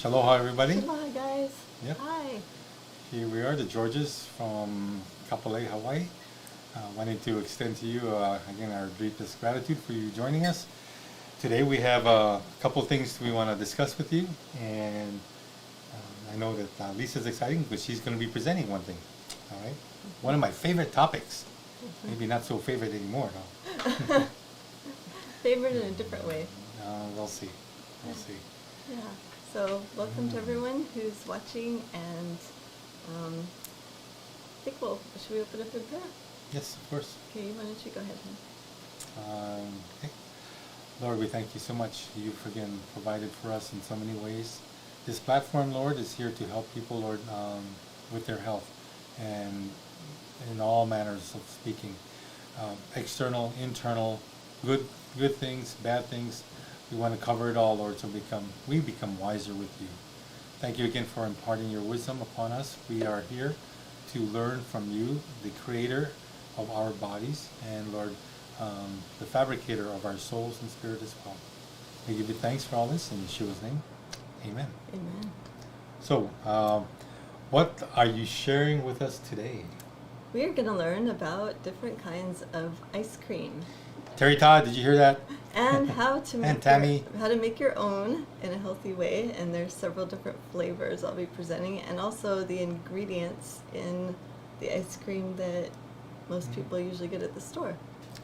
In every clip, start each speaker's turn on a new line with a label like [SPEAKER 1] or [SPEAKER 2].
[SPEAKER 1] Aloha, everybody.
[SPEAKER 2] Aloha, guys.
[SPEAKER 1] Yep.
[SPEAKER 2] Hi.
[SPEAKER 1] Here we are, the Georges from Kapolei, Hawaii. Wanted to extend to you again our deepest gratitude for you joining us. Today we have a couple things we want to discuss with you, and I know that Lisa's exciting because she's going to be presenting one thing. All right, one of my favorite topics. Maybe not so favorite anymore, though.
[SPEAKER 2] Favorite in a different way.
[SPEAKER 1] We'll see. We'll see.
[SPEAKER 2] Yeah. So, welcome to everyone who's watching, and I think should we open up in prayer?
[SPEAKER 1] Yes, of course.
[SPEAKER 2] Okay, why don't you go ahead, hon?
[SPEAKER 1] Okay. Lord, we thank you so much. You've again provided for us in so many ways. This platform, Lord, is here to help people, Lord, with their health and in all manners of speaking, external, internal, good things, bad things. We want to cover it all, Lord, so we become wiser with you. Thank you again for imparting your wisdom upon us. We are here to learn from you, the creator of our bodies, and Lord, the fabricator of our souls and spirit as well. We give you thanks for all this in Yeshua's name. Amen.
[SPEAKER 2] Amen.
[SPEAKER 1] So, what are you sharing with us today?
[SPEAKER 2] We are going to learn about different kinds of ice cream.
[SPEAKER 1] Terry Todd, did you hear that?
[SPEAKER 2] And how to make
[SPEAKER 1] And Tammy.
[SPEAKER 2] how to make your own in a healthy way, and there's several different flavors I'll be presenting, and also the ingredients in the ice cream that most people usually get at the store.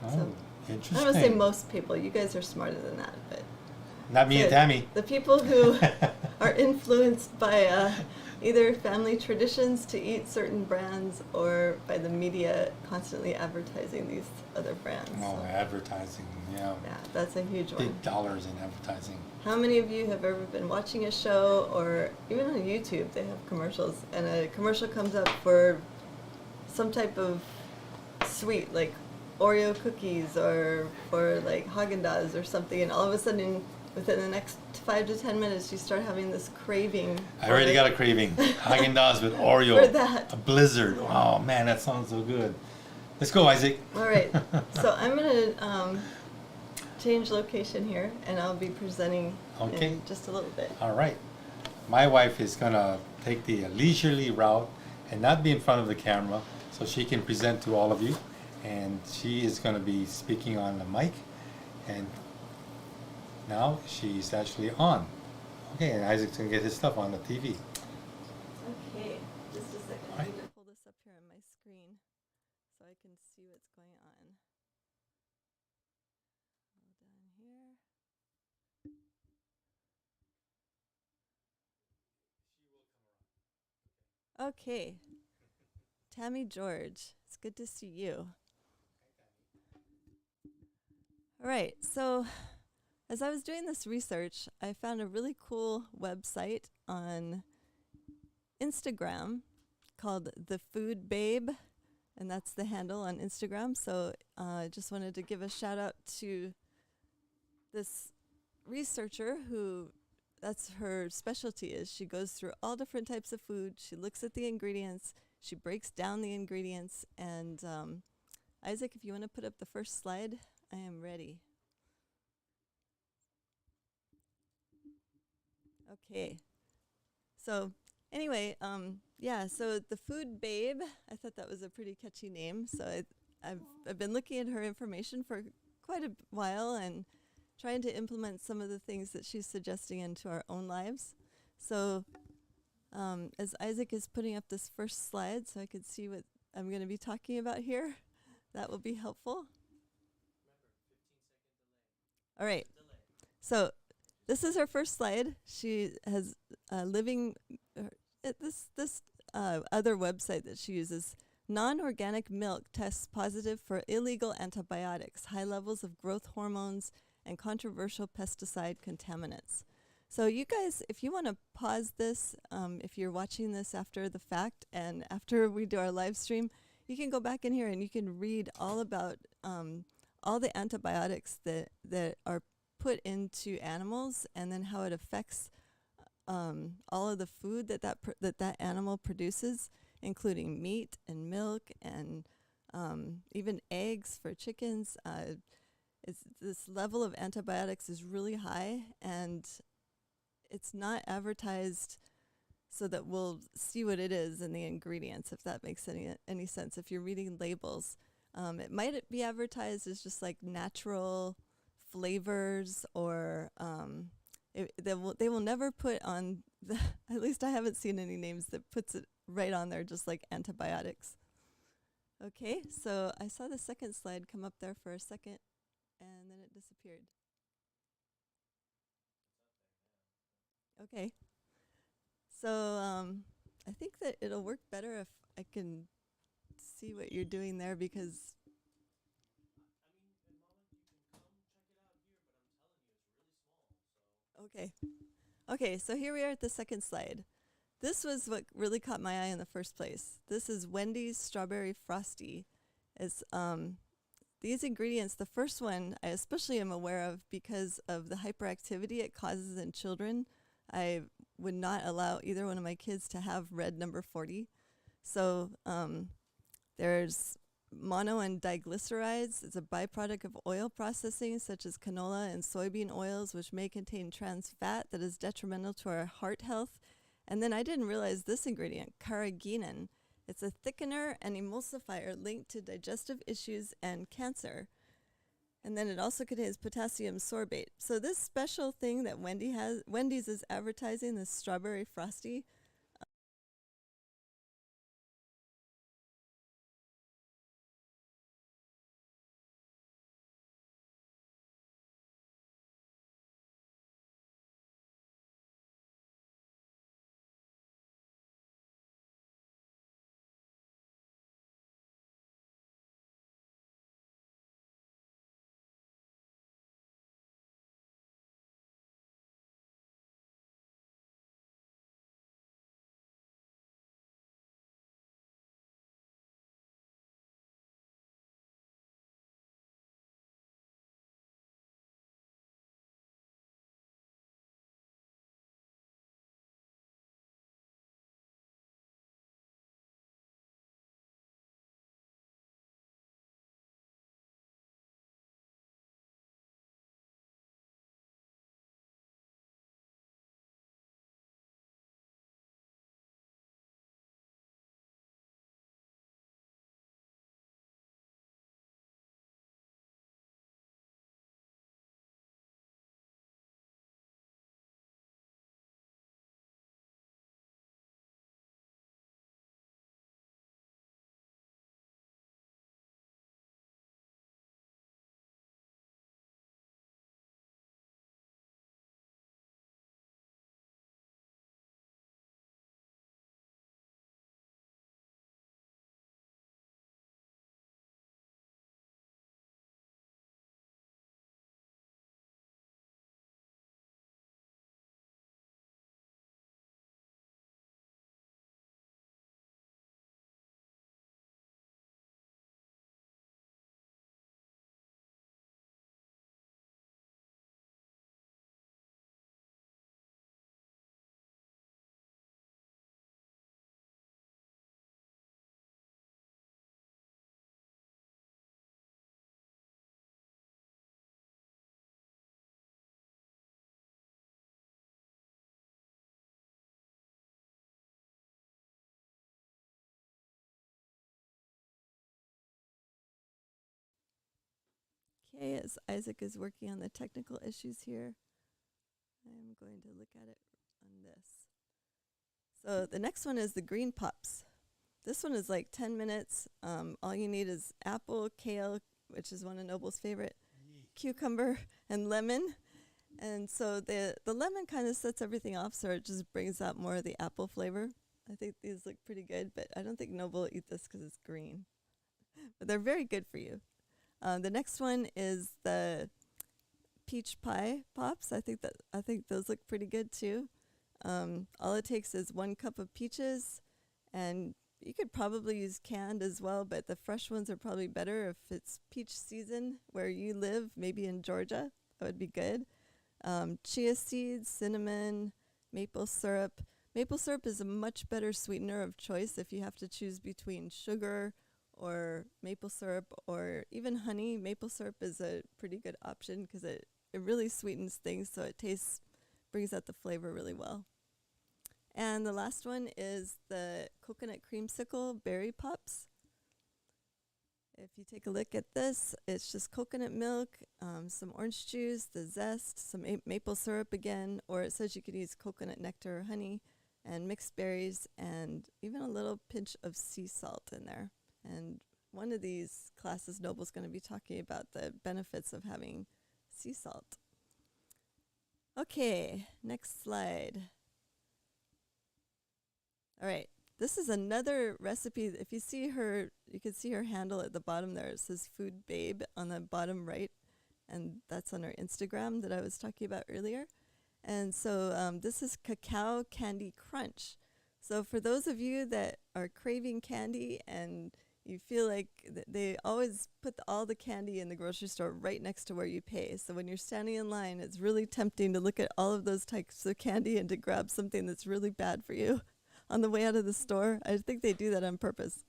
[SPEAKER 1] Oh,
[SPEAKER 2] So,
[SPEAKER 1] interesting.
[SPEAKER 2] I don't want to say most people. You guys are smarter than that, but
[SPEAKER 1] Not me and Tammy.
[SPEAKER 2] the people who are influenced by either family traditions to eat certain brands or by the media constantly advertising these other brands.
[SPEAKER 1] Oh,
[SPEAKER 2] So,
[SPEAKER 1] advertising, yeah.
[SPEAKER 2] yeah, that's a huge one.
[SPEAKER 1] Big dollars in advertising.
[SPEAKER 2] How many of you have ever been watching a show, or even on YouTube they have commercials, and a commercial comes up for some type of sweet like Oreo cookies or like Haagen-Dazs or something, and all of a sudden within the next 5 to 10 minutes you start having this craving.
[SPEAKER 1] I already got a craving. Haagen-Dazs with Oreo.
[SPEAKER 2] For that.
[SPEAKER 1] A blizzard. Oh man, that sounds so good. Let's go, Isaac.
[SPEAKER 2] All right, so I'm going to change location here, and I'll be presenting
[SPEAKER 1] Okay.
[SPEAKER 2] in just a little bit.
[SPEAKER 1] All right. My wife is going to take the leisurely route and not be in front of the camera so she can present to all of you. And she is going to be speaking on the mic. And now she's actually on. Okay, and Isaac's going to get his stuff on the TV.
[SPEAKER 2] Okay, just a second. I
[SPEAKER 1] Right.
[SPEAKER 2] need to pull this up here on my screen so I can see what's going on. Hold on here. Okay. Tammy George, it's good to see you. All right, so as I was doing this research, I found a really cool website on Instagram called The Food Babe, and that's the handle on Instagram. So I just wanted to give a shout out to this researcher who that's her specialty is. She goes through all different types of food. She looks at the ingredients. She breaks down the ingredients. And Isaac, if you want to put up the first slide, I am ready. Okay. So anyway, so the Food Babe, I thought that was a pretty catchy name. So I've been looking at her information for quite a while and trying to implement some of the things that she's suggesting into our own lives. So as Isaac is putting up this first slide so I could see what I'm going to be talking about here, that will be helpful. All right. So this is her first slide. She has this other website that she uses. Non-organic milk tests positive for illegal antibiotics, high levels of growth hormones, and controversial pesticide contaminants. So you guys, if you want to pause this, if you're watching this after the fact and after we do our live stream, you can go back in here and you can read all about all the antibiotics that are put into animals, and then how it affects all of the food that animal produces, including meat and milk and even eggs for chickens. This level of antibiotics is really high, and it's not advertised so that we'll see what it is in the ingredients, if that makes any sense. If you're reading labels, it might be advertised as just like natural flavors, or they will never put on the, at least I haven't seen any names that puts it right on there, just like antibiotics. Okay, so I saw the second slide come up there for a second, and then it disappeared. Okay, so I think that it'll work better if I can see what you're doing there, because okay. Okay, so here we are at the second slide. This was what really caught my eye in the first place. This is Wendy's Strawberry Frosty. It's these ingredients, the first one I especially am aware of because of the hyperactivity it causes in children. I would not allow either one of my kids to have red number 40. So there's mono and diglycerides. It's a byproduct of oil processing, such as canola and soybean oils, which may contain trans fat that is detrimental to our heart health. And then I didn't realize this ingredient, carrageenan. It's a thickener and emulsifier linked to digestive issues and cancer. And then it also contains potassium sorbate. So this special thing that Wendy's is advertising, this strawberry frosty, okay, as Isaac is working on the technical issues here, I'm going to look at it on this. So the next one is the green pops. This one is like 10 minutes. All you need is apple, kale, which is one of Noble's favorite, cucumber, and lemon. And so the lemon kind of sets everything off, so it just brings out more of the apple flavor. I think these look pretty good, but I don't think Noble will eat this because it's green. But they're very good for you. The next one is the peach pie pops. I think those look pretty good too. All it takes is 1 cup of peaches, and you could probably use canned as well, but the fresh ones are probably better if it's peach season where you live, maybe in Georgia. That would be good. Chia seeds, cinnamon, maple syrup. Maple syrup is a much better sweetener of choice if you have to choose between sugar or maple syrup or even honey. Maple syrup is a pretty good option because it really sweetens things, so it tastes brings out the flavor really well. And the last one is the coconut creamsicle berry pops. If you take a look at this, it's just coconut milk, some orange juice, the zest, some maple syrup again, or it says you could use coconut nectar or honey, and mixed berries, and even a little pinch of sea salt in there. And one of these classes, Noble's going to be talking about the benefits of having sea salt. Okay, next slide. All right. This is another recipe. If you see her, you can see her handle at the bottom there. It says Food Babe on the bottom right, and that's on her Instagram that I was talking about earlier. And so this is Cacao Candy Crunch. So for those of you that are craving candy and you feel like they always put all the candy in the grocery store right next to where you pay. So when you're standing in line, it's really tempting to look at all of those types of candy and to grab something that's really bad for you on the way out of the store. I think they do that on purpose.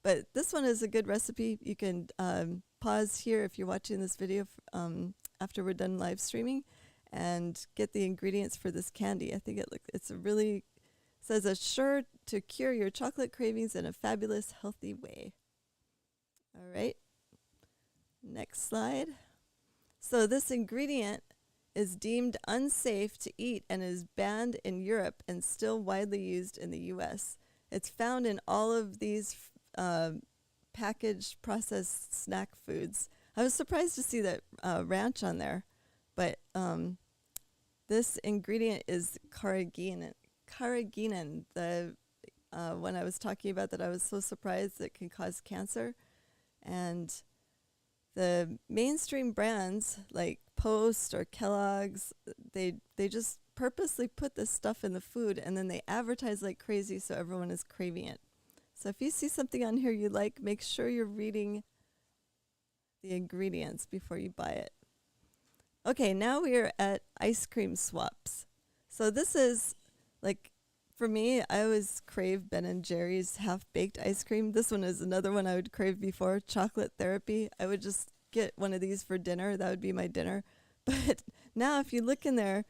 [SPEAKER 2] But this one is a good recipe. You can pause here if you're watching this video after we're done live streaming and get the ingredients for this candy. I think it's a really, says it's sure to cure your chocolate cravings in a fabulous, healthy way. All right. Next slide. So this ingredient is deemed unsafe to eat and is banned in Europe and still widely used in the U.S. It's found in all of these packaged processed snack foods. I was surprised to see that ranch on there, but this ingredient is carrageenan. The when I was talking about that, I was so surprised it can cause cancer. And the mainstream brands like Post or Kellogg's, they just purposely put this stuff in the food and then they advertise like crazy so everyone is craving it. So if you see something on here you like, make sure you're reading the ingredients before you buy it. Okay, now we are at ice cream swaps. So this is like, for me, I always crave Ben & Jerry's half-baked ice cream. This one is another one I would crave before, chocolate therapy. I would just get one of these for dinner. That would be my dinner. But now if you look in there,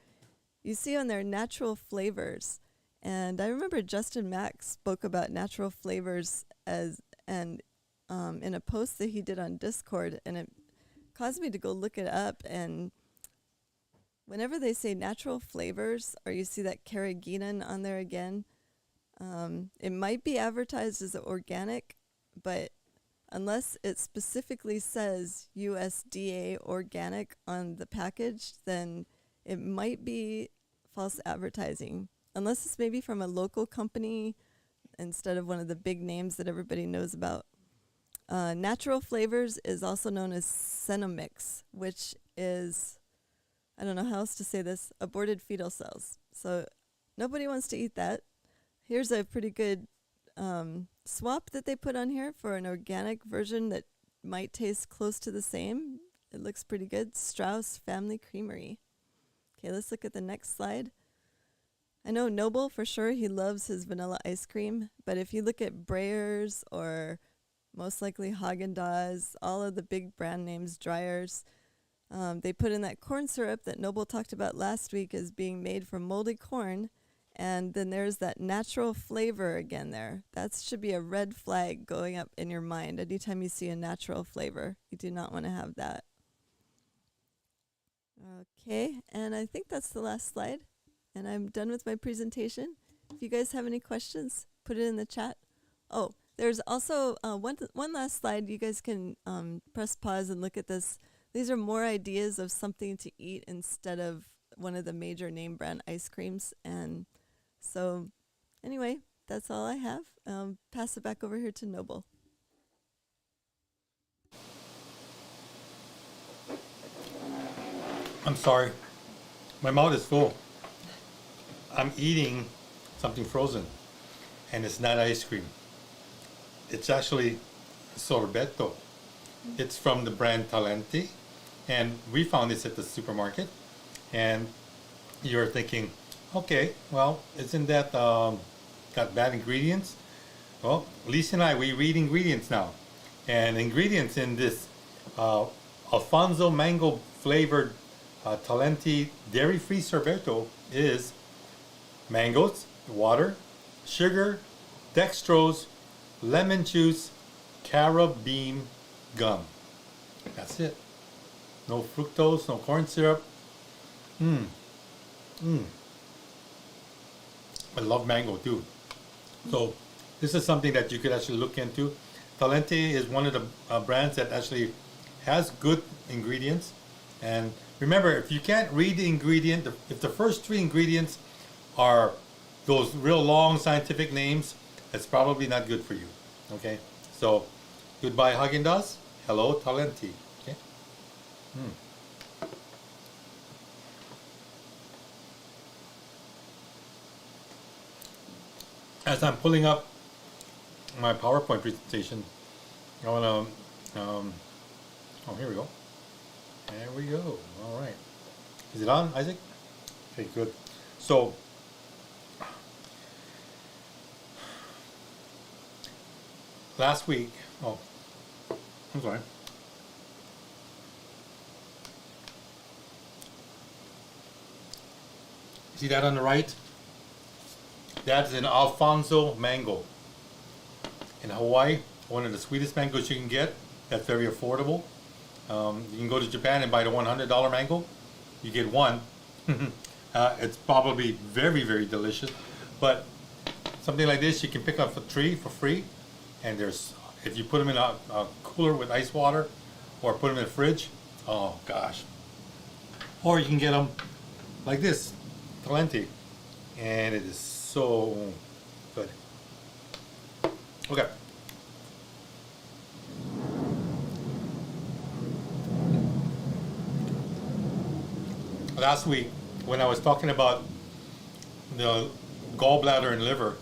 [SPEAKER 2] you see on there natural flavors. And I remember Justin Mack spoke about natural flavors in a post that he did on Discord, and it caused me to go look it up. And whenever they say natural flavors, or you see that carrageenan on there again, it might be advertised as organic, but unless it specifically says USDA organic on the package, then it might be false advertising. Unless it's maybe from a local company instead of one of the big names that everybody knows about. Natural flavors is also known as Cenomix, which is, I don't know how else to say this, aborted fetal cells. So nobody wants to eat that. Here's a pretty good swap that they put on here for an organic version that might taste close to the same. It looks pretty good. Strauss Family Creamery. Okay, let's look at the next slide. I know Noble for sure, he loves his vanilla ice cream, but if you look at Breyers or most likely Haagen-Dazs, all of the big brand names, Dreyer's, they put in that corn syrup that Noble talked about last week as being made from moldy corn, and then there's that natural flavor again there. That should be a red flag going up in your mind anytime you see a natural flavor. You do not want to have that. Okay, and I think that's the last slide. And I'm done with my presentation. If you guys have any questions, put it in the chat. Oh, there's also one last slide. You guys can press pause and look at this. These are more ideas of something to eat instead of one of the major name brand ice creams. And so anyway, that's all I have. Pass it back over here to Noble.
[SPEAKER 1] I'm sorry. My mouth is full. I'm eating something frozen, and it's not ice cream. It's actually sorbetto. It's from the brand Talenti, and we found this at the supermarket. And you're thinking, okay, well, isn't that got bad ingredients? Well, Lisa and I, we read ingredients now, and ingredients in this Alfonso mango flavored Talenti dairy-free sorbetto is mangoes, water, sugar, dextrose, lemon juice, carob bean gum. That's it. No fructose, no corn syrup. Mmm. Mmm. I love mango too. So this is something that you could actually look into. Talente is one of the brands that actually has good ingredients. And remember, if you can't read the ingredient, if the first three ingredients are those real long scientific names, it's probably not good for you. Okay? So, goodbye Haagen-Dazs. Hello Talente. Okay? As I'm pulling up my PowerPoint presentation, I want to, oh, here we go. There we go. All right. Is it on, Isaac? Okay, good. So, last week, oh, I'm sorry. See that on the right? That's an Alfonso mango. In Hawaii, one of the sweetest mangoes you can get. That's very affordable. You can go to Japan and buy the $100 mango. You get one. It's probably very, very delicious. But something like this, you can pick up a tree for free. And there's, if you put them in a cooler with ice water, or put them in the fridge, oh gosh. Or you can get them like this, Talente, and it is so good. Okay. Last week, when I was talking about the gallbladder and liver,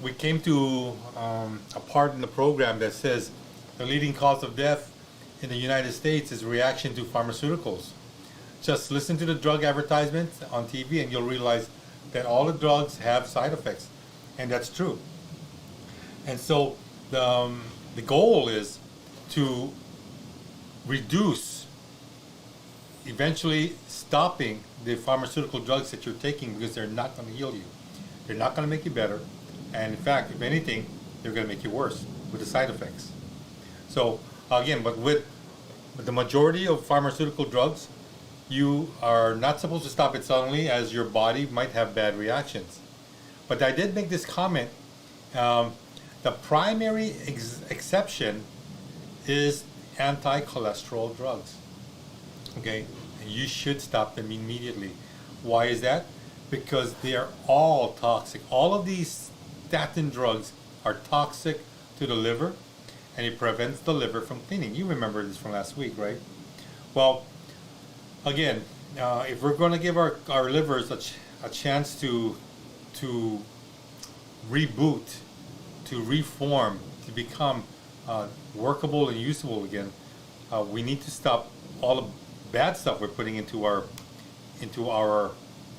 [SPEAKER 1] we came to a part in the program that says the leading cause of death in the United States is reaction to pharmaceuticals. Just listen to the drug advertisements on TV and you'll realize that all the drugs have side effects, and that's true. And so the goal is to reduce, eventually stopping the pharmaceutical drugs that you're taking, because they're not going to heal you. They're not going to make you better. And in fact, if anything, they're going to make you worse with the side effects. So again, but with the majority of pharmaceutical drugs, you are not supposed to stop it suddenly, as your body might have bad reactions. But I did make this comment. The primary exception is anti-cholesterol drugs. Okay, and you should stop them immediately. Why is that? Because they are all toxic. All of these statin drugs are toxic to the liver, and it prevents the liver from cleaning. You remember this from last week, right? Well, again, if we're going to give our livers a chance to reboot, to reform, to become workable and usable again, we need to stop all the bad stuff we're putting into our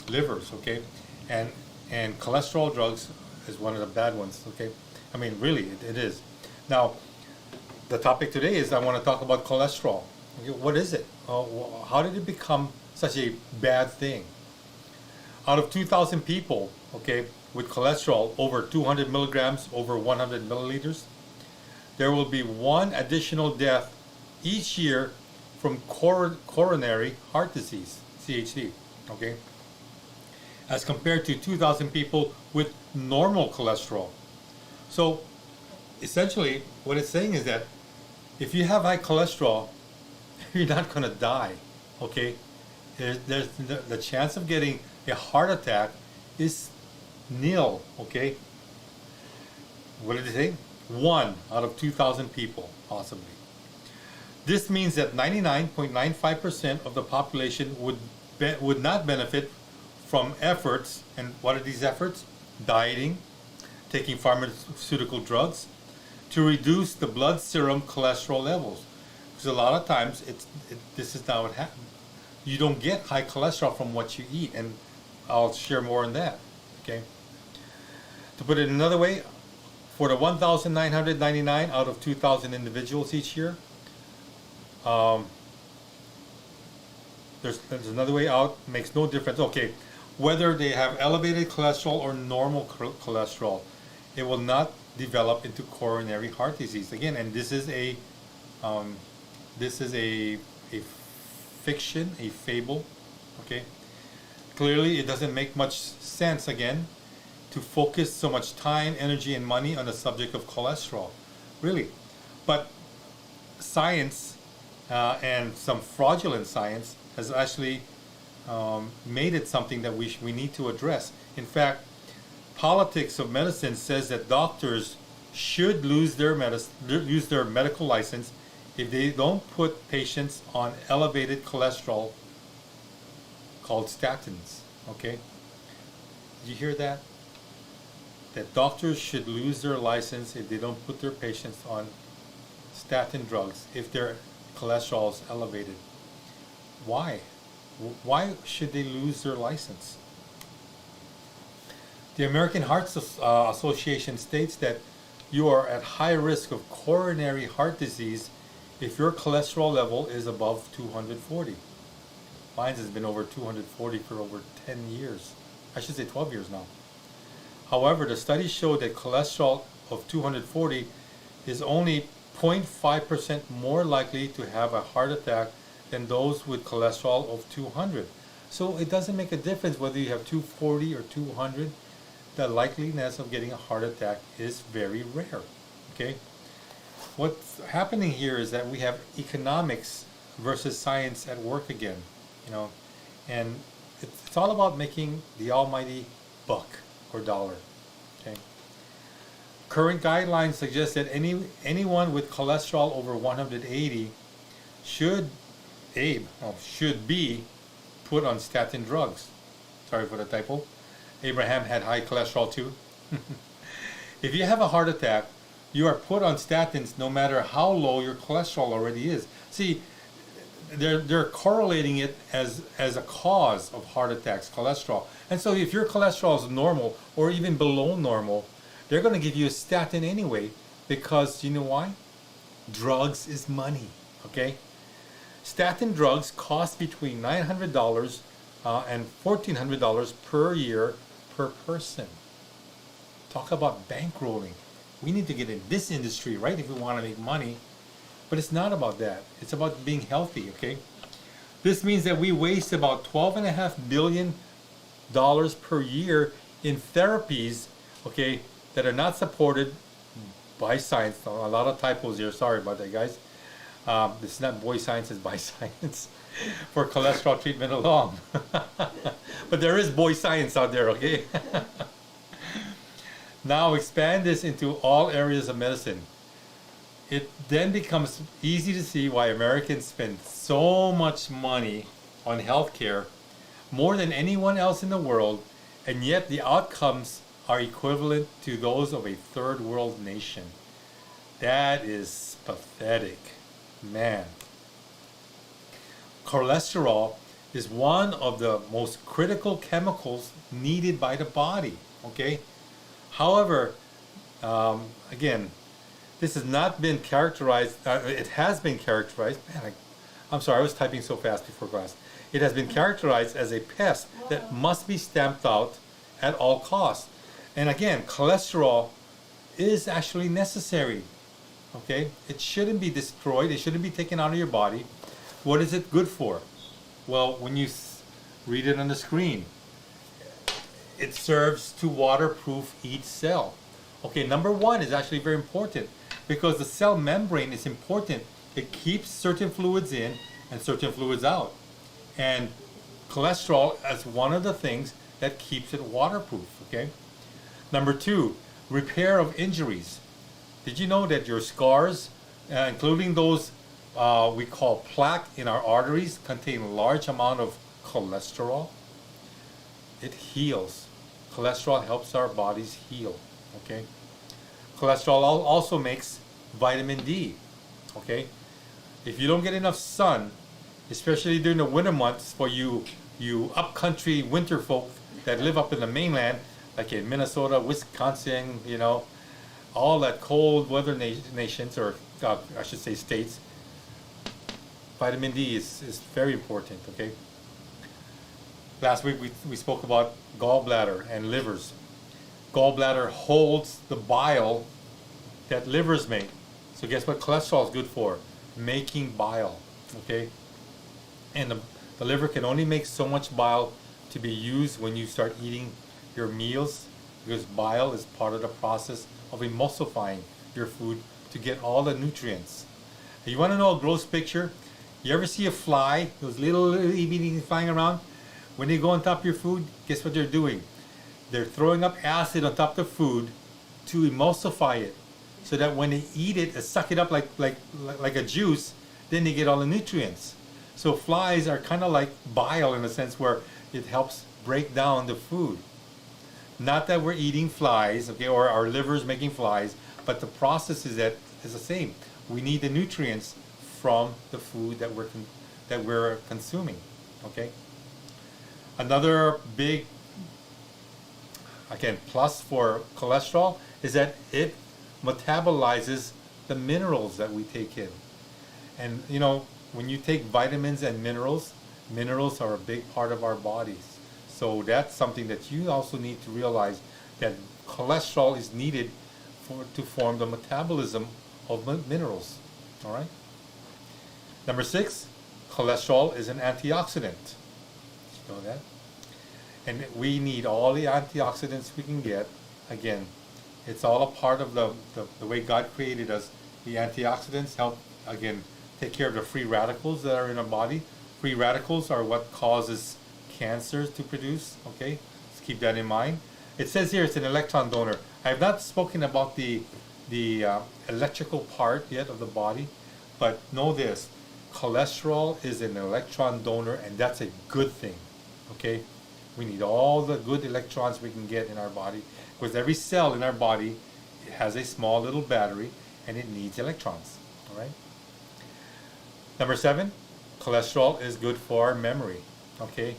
[SPEAKER 1] livers, okay? And cholesterol drugs is one of the bad ones, okay? I mean, really, it is. Now, the topic today is I want to talk about cholesterol. Okay, what is it? How did it become such a bad thing? Out of 2,000 people, okay, with cholesterol over 200 milligrams, over 100 milliliters, there will be one additional death each year from coronary heart disease, CHD, okay? As compared to 2,000 people with normal cholesterol. So essentially what it's saying is that if you have high cholesterol, you're not going to die, okay? There's the chance of getting a heart attack is nil, okay? What did it say? 1 out of 2,000 people, possibly. This means that 99.95% of the population would not benefit from efforts. And what are these efforts? Dieting, taking pharmaceutical drugs to reduce the blood serum cholesterol levels. Because a lot of times this is not what happens. You don't get high cholesterol from what you eat, and I'll share more on that. Okay. To put it another way, for the 1,999 out of 2,000 individuals each year, There's another way out. Makes no difference. Okay, whether they have elevated cholesterol or normal cholesterol, it will not develop into coronary heart disease again. And um, this is a fiction, a fable. Okay, clearly it doesn't make much sense again to focus so much time, energy, and money on the subject of cholesterol, really. But science and some fraudulent science has actually made it something that we need to address. In fact, politics of medicine says that doctors should lose their medical license if they don't put patients on elevated cholesterol called statins. Okay, did you hear that? That doctors should lose their license if they don't put their patients on statin drugs if their cholesterol is elevated. Why? Why should they lose their license? The American Heart Association states that you are at high risk of coronary heart disease if your cholesterol level is above 240. Mine has been over 240 for over 10 years. I should say 12 years now. However, the studies show that cholesterol of 240 is only 0.5% more likely to have a heart attack than those with cholesterol of 200. So it doesn't make a difference whether you have 240 or 200. The likeliness of getting a heart attack is very rare. Okay? What's happening here is that we have economics versus science at work again, and it's all about making the almighty buck or dollar. Okay. Current guidelines suggest that anyone with cholesterol over 180 should be put on statin drugs. Sorry for the typo. Abraham had high cholesterol too. If you have a heart attack, you are put on statins no matter how low your cholesterol already is. See, they're correlating it as a cause of heart attacks, cholesterol. And so if your cholesterol is normal or even below normal, they're going to give you a statin anyway, because you know why? Drugs is money, okay? Statin drugs cost between $900 and $1,400 per year per person. Talk about bankrolling. We need to get in this industry, right, if we want to make money. But it's not about that. It's about being healthy, okay? This means that we waste about $12.5 billion per year in therapies, okay, that are not supported by science. A lot of typos here. Sorry about that, guys. This is not boy science, it's by science for cholesterol treatment alone. But there is boy science out there, okay? Now expand this into all areas of medicine. It then becomes easy to see why Americans spend so much money on healthcare, more than anyone else in the world, and yet the outcomes are equivalent to those of a third world nation. That is pathetic, man. Cholesterol is one of the most critical chemicals needed by the body, okay? However, again, this has not been characterized, it has been characterized, man, I'm sorry, I was typing so fast before class. It has been characterized as a pest that must be stamped out at all costs. And again, cholesterol is actually necessary, okay? It shouldn't be destroyed, it shouldn't be taken out of your body. What is it good for? Well, when you read it on the screen, it serves to waterproof each cell. Okay, number one is actually very important because the cell membrane is important. It keeps certain fluids in and certain fluids out. And cholesterol is one of the things that keeps it waterproof, okay? Number two, repair of injuries. Did you know that your scars, including those we call plaque in our arteries, contain a large amount of cholesterol? It heals. Cholesterol helps our bodies heal, okay? Cholesterol also makes vitamin D, okay? If you don't get enough sun, especially during the winter months for you upcountry winter folk that live up in the mainland, like in Minnesota, Wisconsin, all that cold weather nations, or I should say states, vitamin D is very important, okay? Last week we spoke about gallbladder and livers. Gallbladder holds the bile that livers make. So guess what cholesterol is good for? Making bile, okay? And the liver can only make so much bile to be used when you start eating your meals, because bile is part of the process of emulsifying your food to get all the nutrients. And you want to know a gross picture? You ever see a fly, those little itty flying around? When they go on top of your food, guess what they're doing? They're throwing up acid on top of the food to emulsify it, so that when they eat it, suck it up like a juice, then they get all the nutrients. So flies are kind of like bile in a sense where it helps break down the food. Not that we're eating flies, okay, or our liver's making flies, but the process is the same. We need the nutrients from the food that we're consuming, okay. Another big, again, plus for cholesterol is that it metabolizes the minerals that we take in. And you know, when you take vitamins and minerals are a big part of our bodies. So that's something that you also need to realize, that cholesterol is needed to form the metabolism of minerals. All right. Number 6, cholesterol is an antioxidant. Did you know that? And we need all the antioxidants we can get. Again, it's all a part of the way God created us. The antioxidants help, again, take care of the free radicals that are in our body. Free radicals are what causes cancers to produce, okay? Let's keep that in mind. It says here it's an electron donor. I have not spoken about the electrical part yet of the body, but know this, cholesterol is an electron donor, and that's a good thing, okay? We need all the good electrons we can get in our body, because every cell in our body has a small little battery and it needs electrons. All right. Number 7, cholesterol is good for our memory. Okay,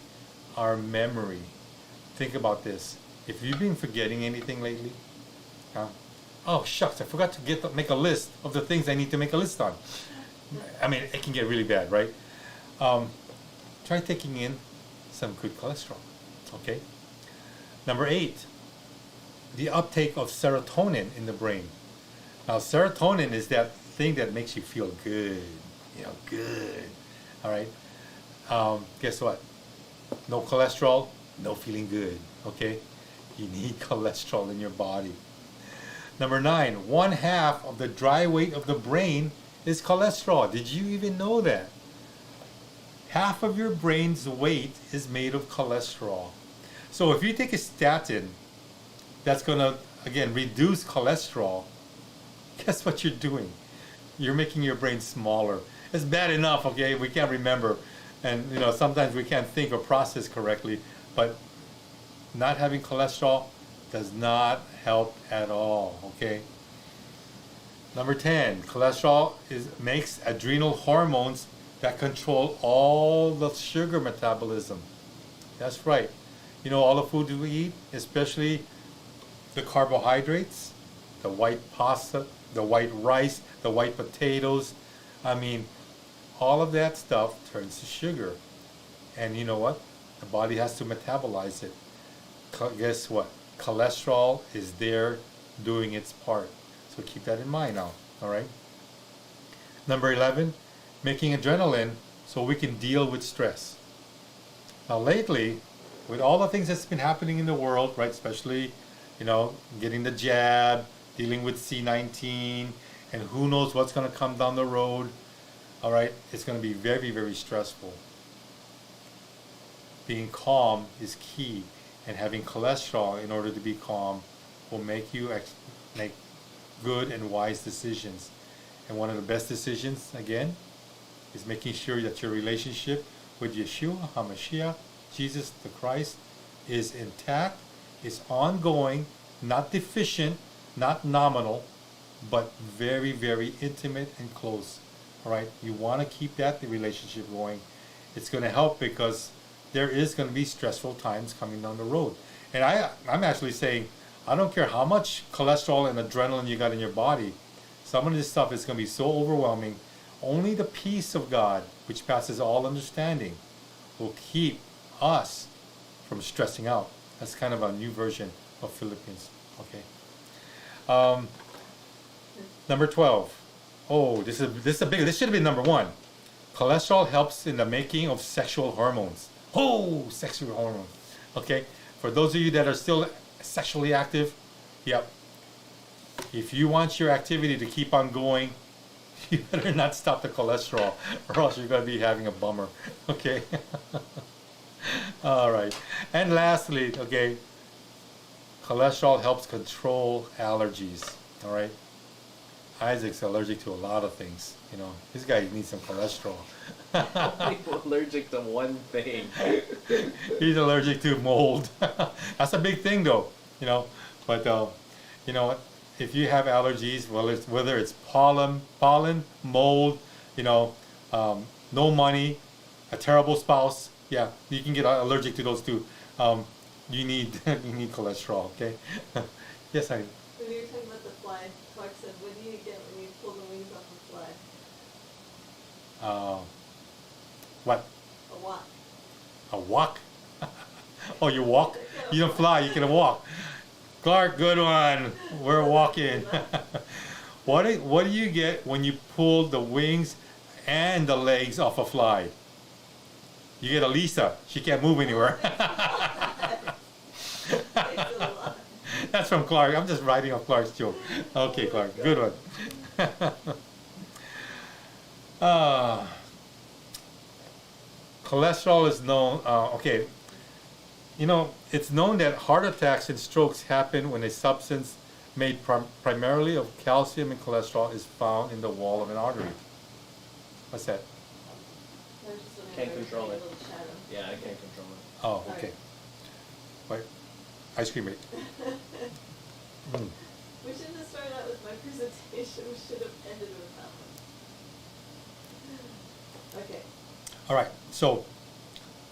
[SPEAKER 1] our memory. Think about this. If you've been forgetting anything lately, oh shucks, I forgot to make a list of the things I need to make a list on. I mean, it can get really bad, right? Try taking in some good cholesterol. Okay. Number 8, the uptake of serotonin in the brain. Now, serotonin is that thing that makes you feel good, good. All right. Guess what? No cholesterol, no feeling good. Okay. You need cholesterol in your body. Number 9, 1/2 of the dry weight of the brain is cholesterol. Did you even know that? Half of your brain's weight is made of cholesterol. So if you take a statin that's going to, again, reduce cholesterol, guess what you're doing? You're making your brain smaller. It's bad enough, okay, we can't remember. And, sometimes we can't think or process correctly. But not having cholesterol does not help at all, okay? Number 10, cholesterol makes adrenal hormones that control all the sugar metabolism. That's right. All the food we eat, especially the carbohydrates, the white pasta, the white rice, the white potatoes. I mean, all of that stuff turns to sugar. And you know what? The body has to metabolize it. Guess what? Cholesterol is there doing its part. So keep that in mind now, all right? Number 11, making adrenaline so we can deal with stress. Now lately, with all the things that's been happening in the world, right, especially, getting the jab, dealing with C-19, and who knows what's going to come down the road, all right, it's going to be very, very stressful. Being calm is key, and having cholesterol in order to be calm will make you make good and wise decisions. And one of the best decisions, again, is making sure that your relationship with Yeshua HaMashiach, Jesus the Christ, is intact, is ongoing, not deficient, not nominal, but very, very intimate and close. All right, you want to keep that relationship going. It's going to help because there is going to be stressful times coming down the road. And I'm actually saying, I don't care how much cholesterol and adrenaline you got in your body, some of this stuff is going to be so overwhelming. Only the peace of God, which passes all understanding, will keep us from stressing out. That's kind of a new version of Philippines. Okay. Number 12. Oh, this is a big. This should have been number 1. Cholesterol helps in the making of sexual hormones. Oh, sexual hormones. Okay. For those of you that are still sexually active, yep. If you want your activity to keep on going, you better not stop the cholesterol, or else you're going to be having a bummer. Okay. All right. And lastly, okay, cholesterol helps control allergies. All right. Isaac's allergic to a lot of things. You know, this guy needs some cholesterol.
[SPEAKER 3] I'm allergic to one thing.
[SPEAKER 1] He's allergic to mold. That's a big thing, though. You know, but you know what? If you have allergies, well, whether it's pollen, mold, you know, no money, a terrible spouse, yeah, you can get allergic to those too. You need cholesterol. Okay. Yes, I.
[SPEAKER 2] When you were talking about the fly, Clark said, what do you get when you pull the wings off a fly?
[SPEAKER 1] What?
[SPEAKER 2] A walk.
[SPEAKER 1] A walk? Oh, you walk? You don't fly. You can walk. Clark, good one. We're walking. What do you get when you pull the wings and the legs off a fly? You get a Lisa. She can't move anywhere. That's from Clark. I'm just writing off Clark's joke. Okay, Clark. Good one. Cholesterol is known. Okay. You know, it's known that heart attacks and strokes happen when a substance made primarily of calcium and cholesterol is found in the wall of an artery. What's that?
[SPEAKER 3] Can't control it. Yeah, I can't control it.
[SPEAKER 1] Oh, okay. Wait. Ice cream rate.
[SPEAKER 2] We shouldn't have started out with my presentation. We should have ended with that one. Okay.
[SPEAKER 1] All right. So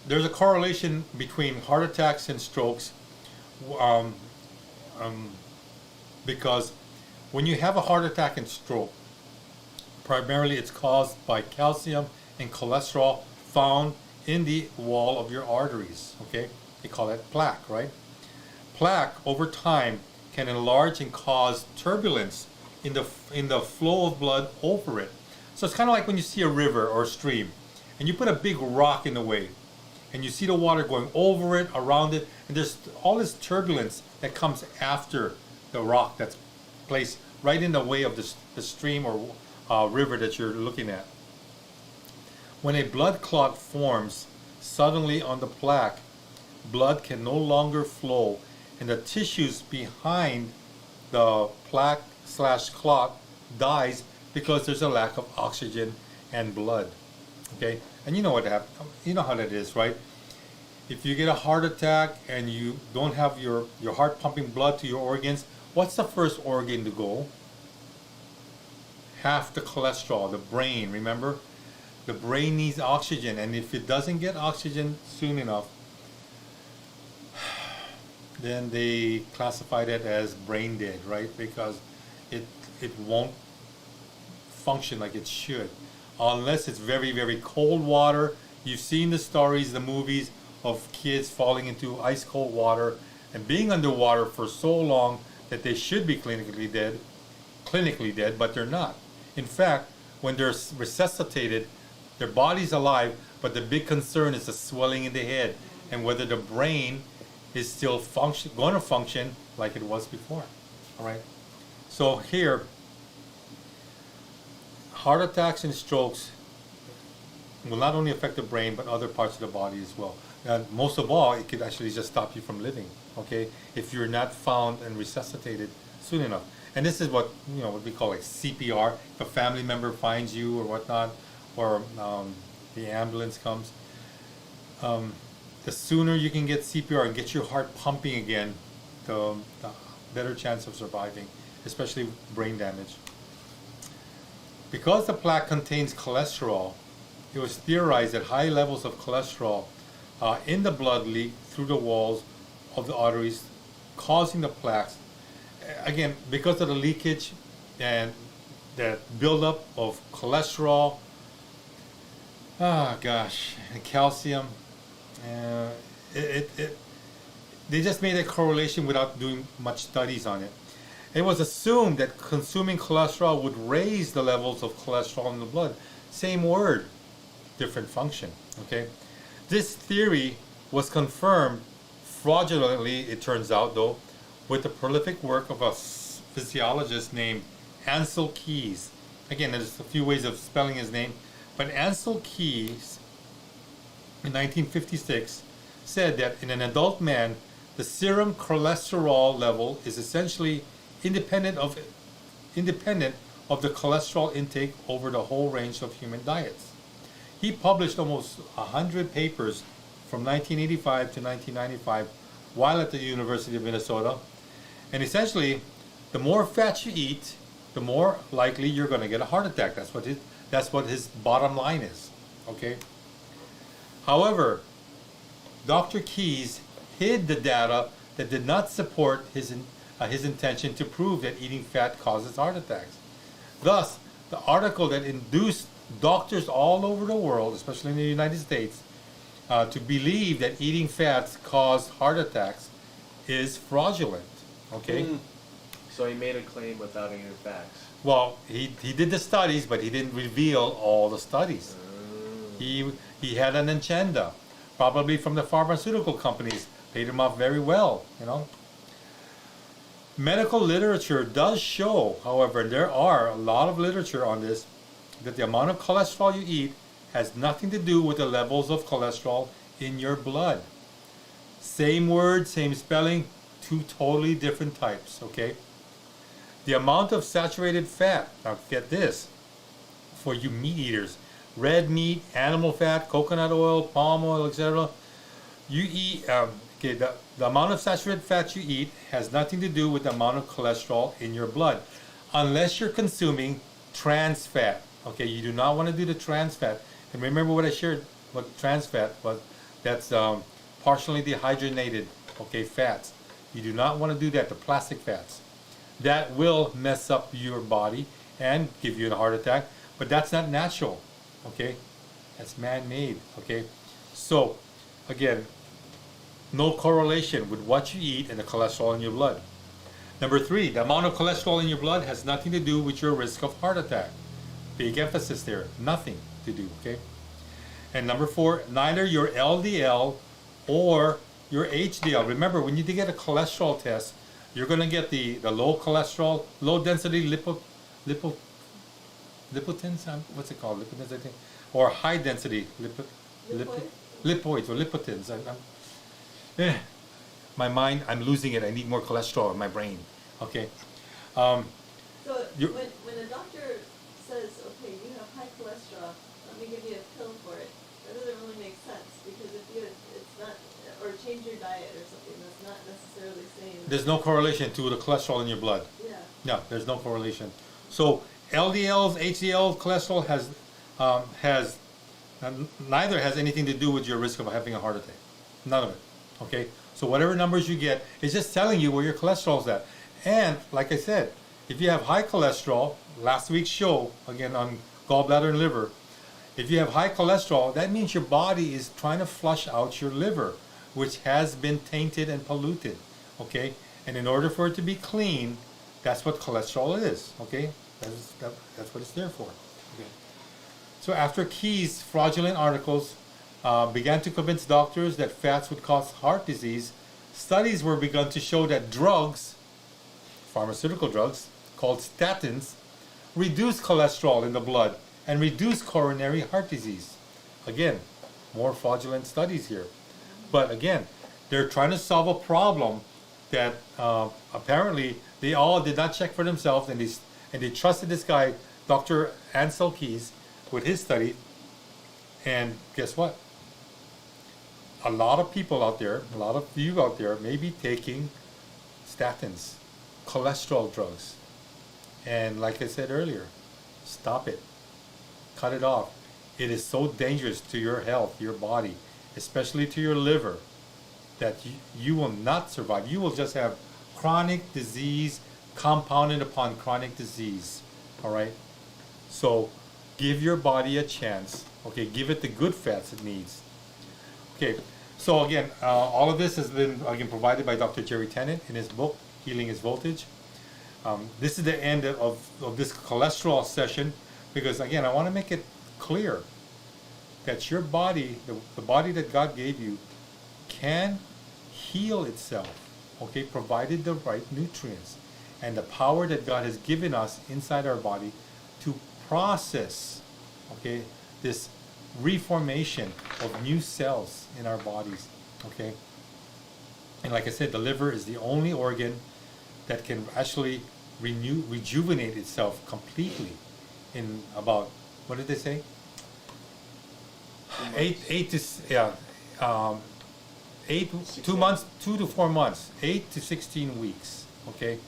[SPEAKER 1] there's a correlation between heart attacks and strokes, because when you have a heart attack and stroke, primarily it's caused by calcium and cholesterol found in the wall of your arteries. Okay, they call that plaque, right? Plaque over time can enlarge and cause turbulence in the flow of blood over it. So it's kind of like when you see a river or a stream, and you put a big rock in the way, and you see the water going over it, around it, and there's all this turbulence that comes after the rock that's placed right in the way of the stream or river that you're looking at. When a blood clot forms suddenly on the plaque, blood can no longer flow, and the tissues behind the plaque/clot dies because there's a lack of oxygen and blood. Okay, and you know what happens. You know how that is, right? If you get a heart attack and you don't have your heart pumping blood to your organs, what's the first organ to go? Half the cholesterol, the brain, remember? The brain needs oxygen, and if it doesn't get oxygen soon enough, then they classified it as brain dead, right? Because it won't function like it should, unless it's very, very cold water. You've seen the stories, the movies of kids falling into ice cold water and being underwater for so long that they should be clinically dead, but they're not. In fact, when they're resuscitated, their body's alive, but the big concern is the swelling in the head and whether the brain is still going to function like it was before. All right. So here, heart attacks and strokes will not only affect the brain but other parts of the body as well. And most of all, it could actually just stop you from living. Okay, if you're not found and resuscitated soon enough. And this is what what we call like CPR. If a family member finds you or whatnot, or the ambulance comes, the sooner you can get CPR and get your heart pumping again, the better chance of surviving, especially brain damage. Because the plaque contains cholesterol, it was theorized that high levels of cholesterol in the blood leak through the walls of the arteries, causing the plaques. Again, because of the leakage and the buildup of cholesterol, and calcium, they just made a correlation without doing much studies on it. It was assumed that consuming cholesterol would raise the levels of cholesterol in the blood. Same word, different function, okay? This theory was confirmed fraudulently, it turns out though, with the prolific work of a physiologist named Ansel Keys. Again, there's a few ways of spelling his name, but Ansel Keys in 1956 said that in an adult man, the serum cholesterol level is essentially independent of the cholesterol intake over the whole range of human diets. He published almost 100 papers from 1985 to 1995 while at the University of Minnesota. And essentially, the more fat you eat, the more likely you're going to get a heart attack. That's what his bottom line is. Okay. However, Dr. Keys hid the data that did not support his intention to prove that eating fat causes heart attacks. Thus, the article that induced doctors all over the world, especially in the United States, to believe that eating fats cause heart attacks is fraudulent. Okay.
[SPEAKER 3] So he made a claim without any facts.
[SPEAKER 1] Well, he did the studies, but he didn't reveal all the studies. He had an agenda, probably from the pharmaceutical companies, paid him off very well, you know. Medical literature does show, however, there are a lot of literature on this, that the amount of cholesterol you eat has nothing to do with the levels of cholesterol in your blood. Same word, same spelling, two totally different types, okay? The amount of saturated fat, now get this, for you meat eaters, red meat, animal fat, coconut oil, palm oil, etc. You eat, the amount of saturated fat you eat has nothing to do with the amount of cholesterol in your blood, unless you're consuming trans fat. Okay, you do not want to do the trans fat. And remember what I shared, what trans fat was, that's partially dehydrated, okay, fats. You do not want to do that, the plastic fats. That will mess up your body and give you a heart attack, but that's not natural, okay? That's man-made, okay? So, again, no correlation with what you eat and the cholesterol in your blood. Number 3, the amount of cholesterol in your blood has nothing to do with your risk of heart attack. Big emphasis there, nothing to do, okay? And number 4, neither your LDL or your HDL. Remember, when you get a cholesterol test, you're going to get the low cholesterol, low density lipotins, what's it called? Lipotins, I think, or high density lipoids or lipotins. My mind, I'm losing it. I need more cholesterol in my brain. Okay.
[SPEAKER 2] So when a doctor says, okay, you have high cholesterol, let me give you a pill for it, that doesn't really make sense, because it's not, or change your diet or something, that's not necessarily saying.
[SPEAKER 1] There's no correlation to the cholesterol in your blood.
[SPEAKER 2] Yeah.
[SPEAKER 1] No, there's no correlation. So LDLs, HDL, cholesterol neither has anything to do with your risk of having a heart attack. None of it. Okay. So whatever numbers you get, it's just telling you where your cholesterol's at. And like I said, if you have high cholesterol, last week's show again on gallbladder and liver, if you have high cholesterol, that means your body is trying to flush out your liver, which has been tainted and polluted. Okay. And in order for it to be clean, that's what cholesterol is. Okay. That's what it's there for. Okay. So after Key's fraudulent articles began to convince doctors that fats would cause heart disease, studies were begun to show that drugs, pharmaceutical drugs, called statins, reduce cholesterol in the blood and reduce coronary heart disease. Again, more fraudulent studies here. But again, they're trying to solve a problem that apparently they all did not check for themselves, and they trusted this guy, Dr. Ansel Keys, with his study. And guess what? A lot of people out there, a lot of you out there may be taking statins, cholesterol drugs. And like I said earlier, stop it. Cut it off. It is so dangerous to your health, your body, especially to your liver, that you will not survive. You will just have chronic disease compounded upon chronic disease. All right? So give your body a chance. Okay, give it the good fats it needs. Okay, So again, all of this has been again provided by Dr. Jerry Tennant in his book, Healing is Voltage. This is the end of this cholesterol session, because again, I want to make it clear that your body, the body that God gave you, can heal itself, okay, provided the right nutrients and the power that God has given us inside our body to process, okay, this reformation of new cells in our bodies, okay. And like I said, the liver is the only organ that can actually rejuvenate itself completely in about, what did they say? 2 months, 2 to 4 months, 8 to 16 weeks, okay.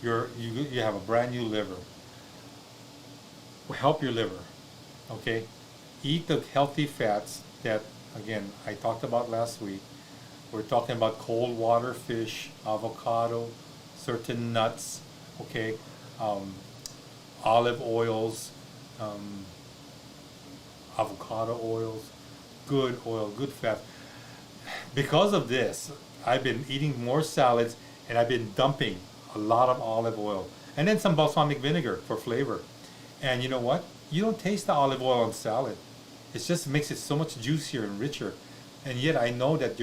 [SPEAKER 1] You have a brand new liver. Help your liver, okay. Eat the healthy fats that, again, I talked about last week. We're talking about cold water fish, avocado, certain nuts, okay, olive oils, avocado oils, good oil, good fat. Because of this, I've been eating more salads, and I've been dumping a lot of olive oil, and then some balsamic vinegar for flavor. And you know what? You don't taste the olive oil on salad. It just makes it so much juicier and richer. And yet I know that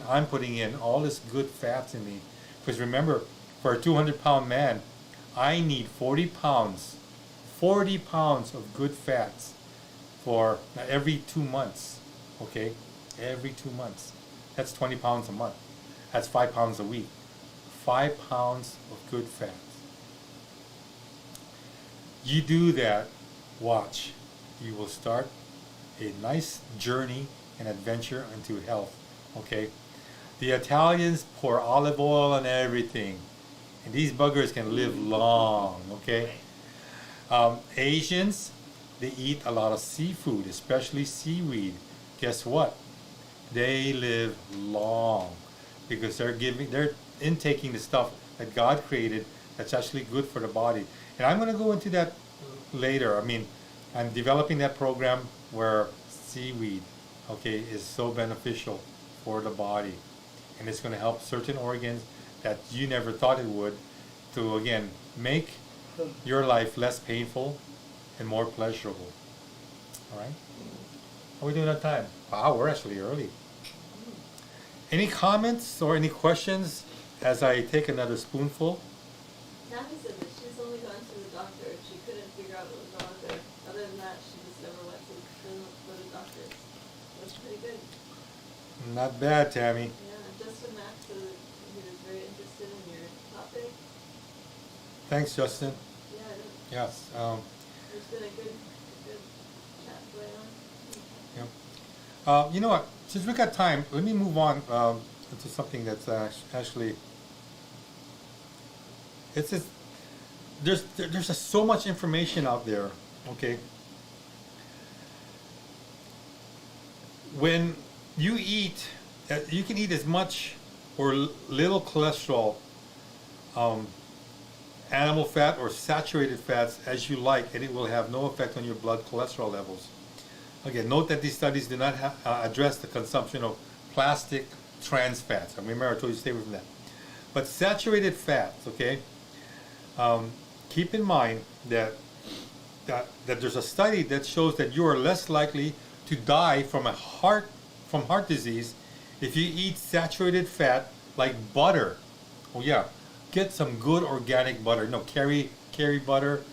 [SPEAKER 1] I'm putting in all this good fats in me. Because remember, for a 200-pound man, I need 40 pounds of good fats for every 2 months, okay? Every 2 months. That's 20 pounds a month. That's 5 pounds a week. 5 pounds of good fats. You do that, watch. You will start a nice journey and adventure into health, okay? The Italians pour olive oil on everything, and these buggers can live long, okay? Asians, they eat a lot of seafood, especially seaweed. Guess what? They live long because they're intaking the stuff that God created that's actually good for the body. And I'm going to go into that later. I mean, I'm developing that program where seaweed, okay, is so beneficial for the body, and it's going to help certain organs that you never thought it would, to again make your life less painful and more pleasurable. All right? How are we doing on time? Wow, we're actually early. Any comments or any questions as I take another spoonful?
[SPEAKER 2] Kathy said that she's only gone to the doctor if she couldn't figure out what was wrong with her. Other than that, she just never went to the doctor. That's pretty good.
[SPEAKER 1] Not bad, Tammy.
[SPEAKER 2] Yeah, Justin Mack said that he was very interested in your topic.
[SPEAKER 1] Thanks, Justin.
[SPEAKER 2] Yeah, I know.
[SPEAKER 1] Yes.
[SPEAKER 2] There's been a good chat going on.
[SPEAKER 1] Yep. You know what? Since we got time, let me move on to something that's actually. It's just, there's just so much information out there. Okay. When you eat, you can eat as much or little cholesterol, animal fat or saturated fats as you like, and it will have no effect on your blood cholesterol levels. Again, note that these studies do not address the consumption of plastic trans fats. I remember I told you to stay away from that. But saturated fats, okay? Keep in mind that there's a study that shows that you are less likely to die from heart disease if you eat saturated fat like butter. Oh yeah, get some good organic butter. No, curry butter.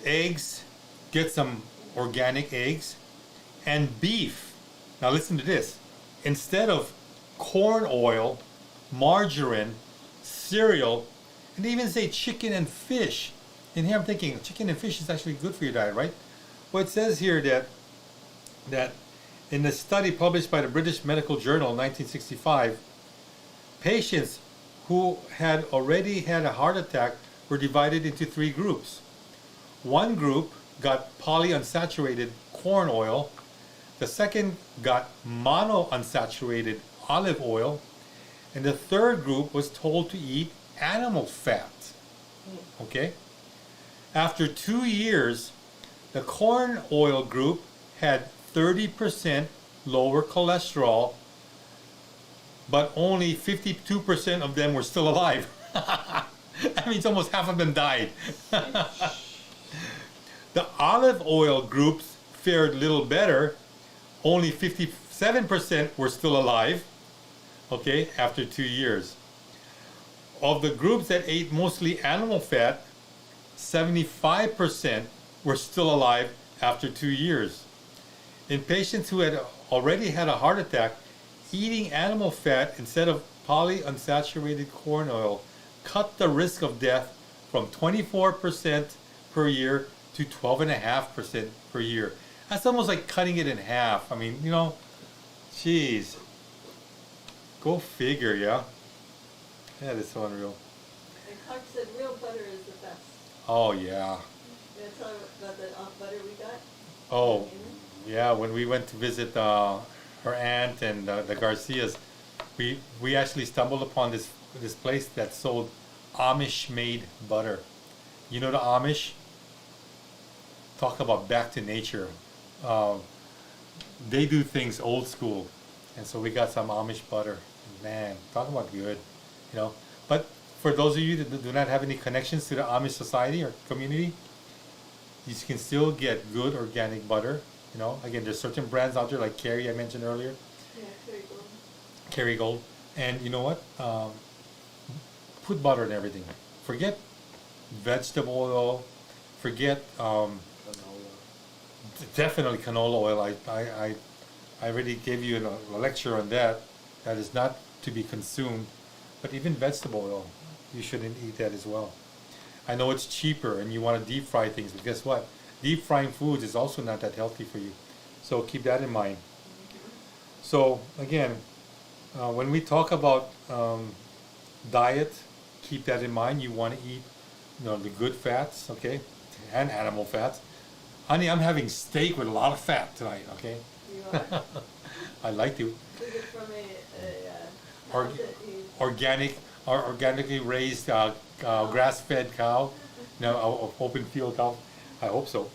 [SPEAKER 1] Eggs. Get some organic eggs, and beef. Now listen to this. Instead of corn oil, margarine, cereal, and they even say chicken and fish. And here I'm thinking chicken and fish is actually good for your diet, right? Well, it says here that in a study published by the British Medical Journal in 1965, patients who had already had a heart attack were divided into 3 groups. One group got polyunsaturated corn oil. The second got monounsaturated olive oil. And the third group was told to eat animal fat. Okay? After 2 years, the corn oil group had 30% lower cholesterol, but only 52% of them were still alive. That means almost half of them died. The olive oil groups fared little better. Only 57% were still alive, okay, after 2 years. Of the groups that ate mostly animal fat, 75% were still alive after 2 years. In patients who had already had a heart attack, eating animal fat instead of polyunsaturated corn oil cut the risk of death from 24% per year to 12.5% per year. That's almost like cutting it in half. I mean, you know, jeez. Go figure, yeah? Yeah, that's so unreal.
[SPEAKER 2] And Clark said real butter is the best.
[SPEAKER 1] Oh, yeah.
[SPEAKER 2] You want to tell about the butter we got?
[SPEAKER 1] Oh, yeah, when we went to visit her aunt and the Garcias, we actually stumbled upon this place that sold Amish-made butter. You know the Amish? Talk about back to nature. They do things old school, and so we got some Amish butter. Man, talk about good, you know. But for those of you that do not have any connections to the Amish society or community, you can still get good organic butter. You know, again, there's certain brands out there like Kerry I mentioned earlier.
[SPEAKER 2] Yeah, Kerrygold.
[SPEAKER 1] Kerrygold, and you know what? Put butter in everything. Forget vegetable oil. Forget definitely canola oil. I already gave you a lecture on that. That is not to be consumed. But even vegetable oil, you shouldn't eat that as well. I know it's cheaper and you want to deep fry things, but guess what? Deep frying foods is also not that healthy for you. So keep that in mind. So again, when we talk about diet, keep that in mind. You want to eat, you know, the good fats, okay, and animal fats. Honey, I'm having steak with a lot of fat tonight, okay?
[SPEAKER 2] You are.
[SPEAKER 1] I like to.
[SPEAKER 2] Is it from
[SPEAKER 1] Organic or organically raised grass-fed cow, no, open field cow. I hope so.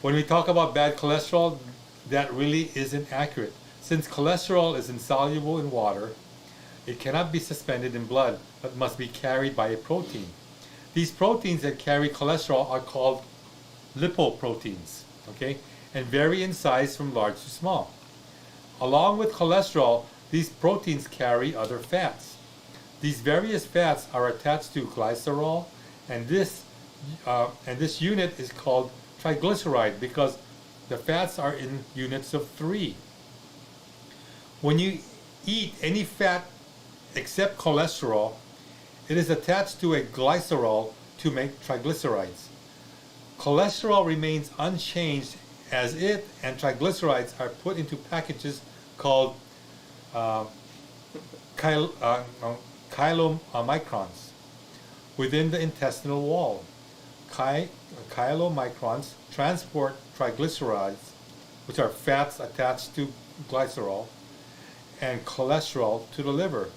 [SPEAKER 1] When we talk about bad cholesterol, that really isn't accurate. Since cholesterol is insoluble in water, it cannot be suspended in blood, but must be carried by a protein. These proteins that carry cholesterol are called lipoproteins, okay, and vary in size from large to small. Along with cholesterol, these proteins carry other fats. These various fats are attached to glycerol, and this unit is called triglyceride because the fats are in units of 3. When you eat any fat except cholesterol, it is attached to a glycerol to make triglycerides. Cholesterol remains unchanged as it and triglycerides are put into packages called chylomicrons within the intestinal wall. Chylomicrons transport triglycerides, which are fats attached to glycerol, and cholesterol to the liver.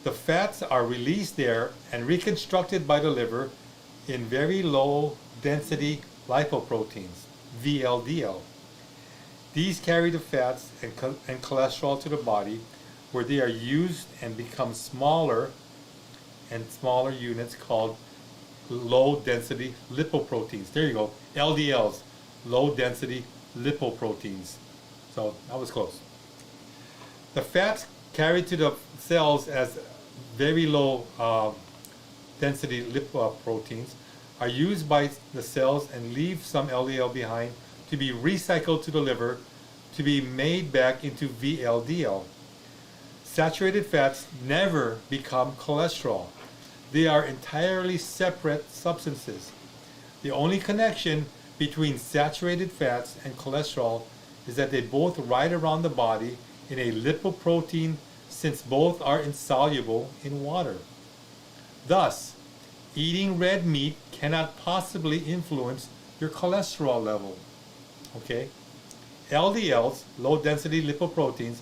[SPEAKER 1] The fats are released there and reconstructed by the liver in very low density lipoproteins, VLDL. These carry the fats and cholesterol to the body, where they are used and become smaller and smaller units called low density lipoproteins. There you go, LDLs, low density lipoproteins. So that was close. The fats carried to the cells as very low density lipoproteins are used by the cells and leave some LDL behind to be recycled to the liver to be made back into VLDL. Saturated fats never become cholesterol. They are entirely separate substances. The only connection between saturated fats and cholesterol is that they both ride around the body in a lipoprotein, since both are insoluble in water. Thus, eating red meat cannot possibly influence your cholesterol level. Okay? LDLs, low density lipoproteins,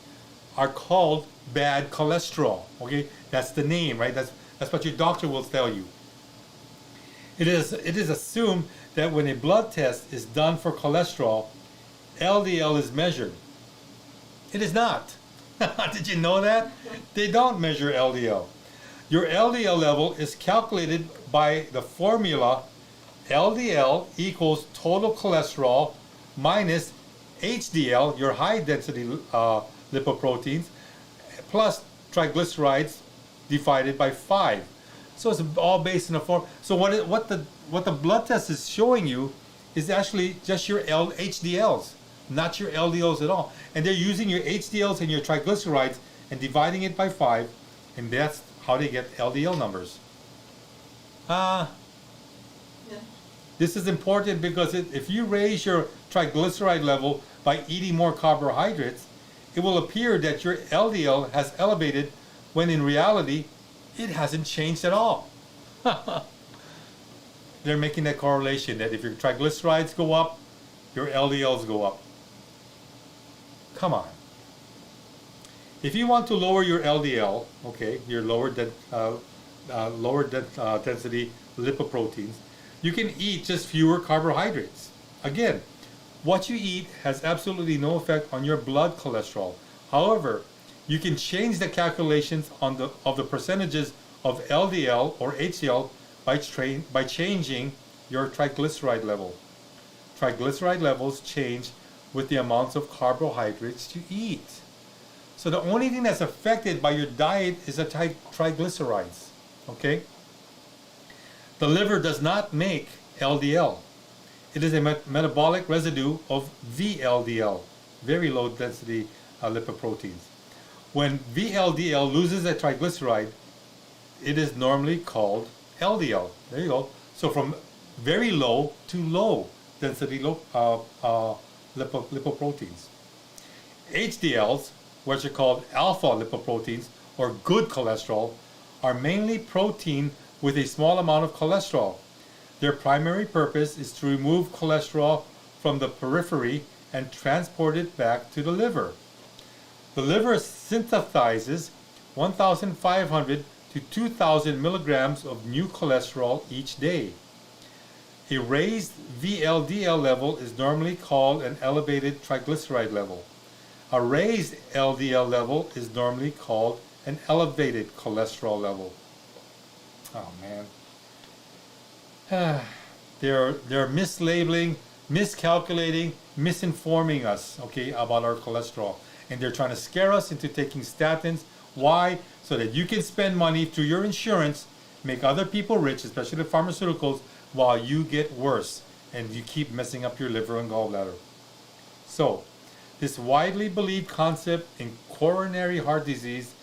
[SPEAKER 1] are called bad cholesterol. Okay? That's the name, right? That's what your doctor will tell you. It is assumed that when a blood test is done for cholesterol, LDL is measured. It is not. Did you know that? They don't measure LDL. Your LDL level is calculated by the formula LDL equals total cholesterol minus HDL, your high density lipoproteins, plus triglycerides divided by 5. So it's all based on a form. So what the blood test is showing you is actually just your HDLs, not your LDLs at all. And they're using your HDLs and your triglycerides and dividing it by 5, and that's how they get LDL numbers. This is important because if you raise your triglyceride level by eating more carbohydrates, it will appear that your LDL has elevated when in reality it hasn't changed at all. They're making that correlation that if your triglycerides go up, your LDLs go up. Come on. If you want to lower your LDL, okay, your lower density lipoproteins, you can eat just fewer carbohydrates. Again, what you eat has absolutely no effect on your blood cholesterol. However, you can change the calculations of the percentages of LDL or HDL by changing your triglyceride level. Triglyceride levels change with the amounts of carbohydrates you eat. So the only thing that's affected by your diet is the triglycerides, okay? The liver does not make LDL. It is a metabolic residue of VLDL, very low density lipoproteins. When VLDL loses a triglyceride, it is normally called LDL. There you go. So from very low to low density lipoproteins. HDLs, which are called alpha lipoproteins or good cholesterol, are mainly protein with a small amount of cholesterol. Their primary purpose is to remove cholesterol from the periphery and transport it back to the liver. The liver synthesizes 1,500 to 2,000 milligrams of new cholesterol each day. A raised VLDL level is normally called an elevated triglyceride level. A raised LDL level is normally called an elevated cholesterol level. Oh man. They're mislabeling, miscalculating, misinforming us, okay, about our cholesterol. And they're trying to scare us into taking statins. Why? So that you can spend money through your insurance, make other people rich, especially the pharmaceuticals, while you get worse and you keep messing up your liver and gallbladder. So, this widely believed concept in coronary heart disease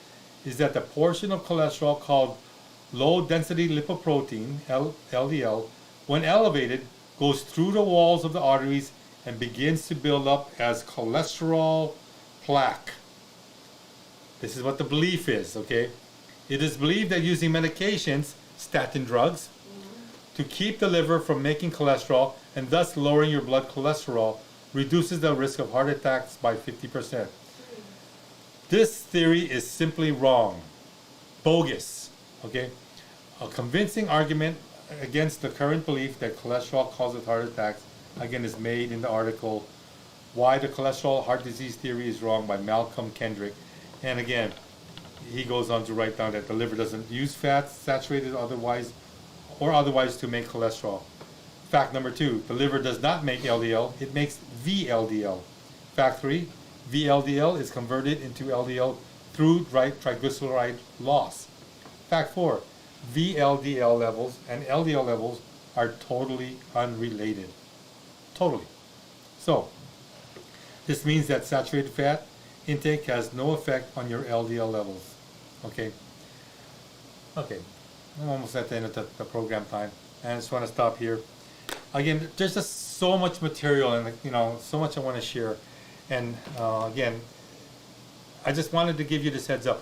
[SPEAKER 1] is that the portion of cholesterol called low density lipoprotein, LDL, when elevated, goes through the walls of the arteries and begins to build up as cholesterol plaque. This is what the belief is, okay? It is believed that using medications, statin drugs, to keep the liver from making cholesterol and thus lowering your blood cholesterol reduces the risk of heart attacks by 50%. This theory is simply wrong, bogus, okay? A convincing argument against the current belief that cholesterol causes heart attacks, again, is made in the article Why the Cholesterol Heart Disease Theory is Wrong by Malcolm Kendrick. And again, he goes on to write down that the liver doesn't use fats, saturated otherwise to make cholesterol. Fact number 2, the liver does not make LDL, it makes VLDL. Fact 3, VLDL is converted into LDL through triglyceride loss. Fact 4, VLDL levels and LDL levels are totally unrelated. Totally. So, this means that saturated fat intake has no effect on your LDL levels. Okay? Okay. I'm almost at the end of the program time. And I just want to stop here. Again, there's just so much material and, so much I want to share. And again, I just wanted to give you this heads up.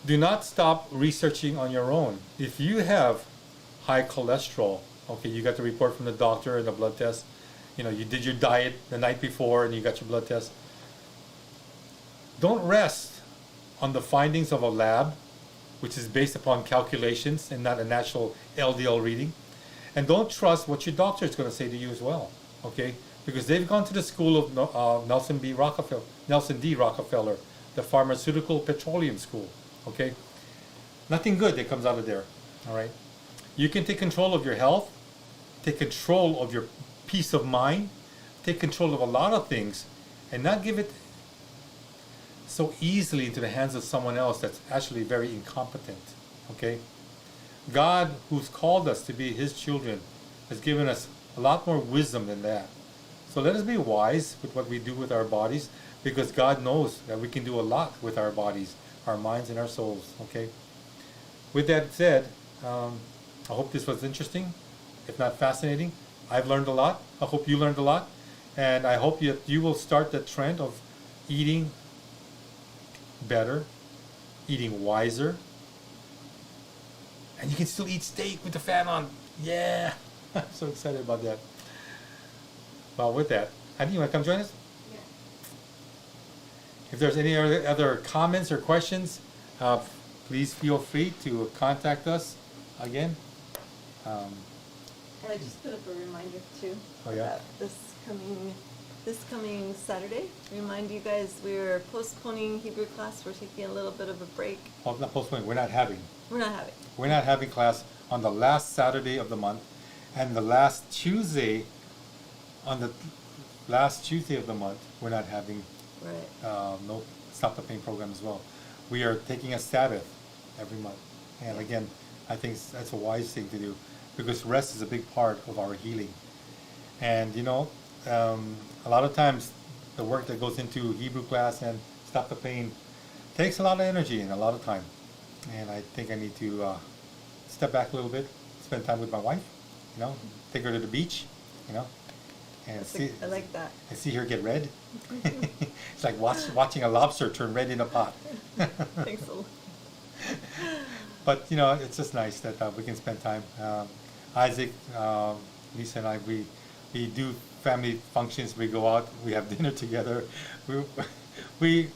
[SPEAKER 1] Do not stop researching on your own. If you have high cholesterol, okay, you got the report from the doctor and the blood test, you did your diet the night before and you got your blood test. Don't rest on the findings of a lab, which is based upon calculations and not a natural LDL reading. And don't trust what your doctor is going to say to you as well. okay? Because they've gone to the school of Nelson D. Rockefeller, the pharmaceutical petroleum school, okay? Nothing good that comes out of there, all right? You can take control of your health, take control of your peace of mind, take control of a lot of things, and not give it so easily into the hands of someone else that's actually very incompetent, okay? God, who's called us to be His children, has given us a lot more wisdom than that. So let us be wise with what we do with our bodies, because God knows that we can do a lot with our bodies, our minds, and our souls, okay? With that said, I hope this was interesting, if not fascinating. I've learned a lot. I hope you learned a lot. And I hope you will start the trend of eating better, eating wiser. And you can still eat steak with the fan on. Yeah! I'm so excited about that. Well, with that, Heidi, you want to come join us?
[SPEAKER 2] Yeah.
[SPEAKER 1] If there's any other comments or questions, please feel free to contact us again.
[SPEAKER 2] And I just put up a reminder too.
[SPEAKER 1] Oh, yeah?
[SPEAKER 2] About this coming Saturday. Remind you guys we're postponing Hebrew class. We're taking a little bit of a break.
[SPEAKER 1] Oh, not postponing. We're not having.
[SPEAKER 2] We're not having.
[SPEAKER 1] We're not having class on the last Saturday of the month, and the last Tuesday. On the last Tuesday of the month, we're not having no Stop the Pain program as well. We are taking a Sabbath every month, and again, I think that's a wise thing to do, because rest is a big part of our healing. And you know, a lot of times the work that goes into Hebrew class and Stop the Pain takes a lot of energy and a lot of time. And I think I need to step back a little bit, spend time with my wife, you know, take her to the beach, you know, and
[SPEAKER 2] I like that.
[SPEAKER 1] I see her get red. It's like watching a lobster turn red in a pot.
[SPEAKER 2] Thanks a lot.
[SPEAKER 1] But you know, it's just nice that we can spend time. Isaac, Lisa, and I, we do family functions. We go out. We have dinner together. We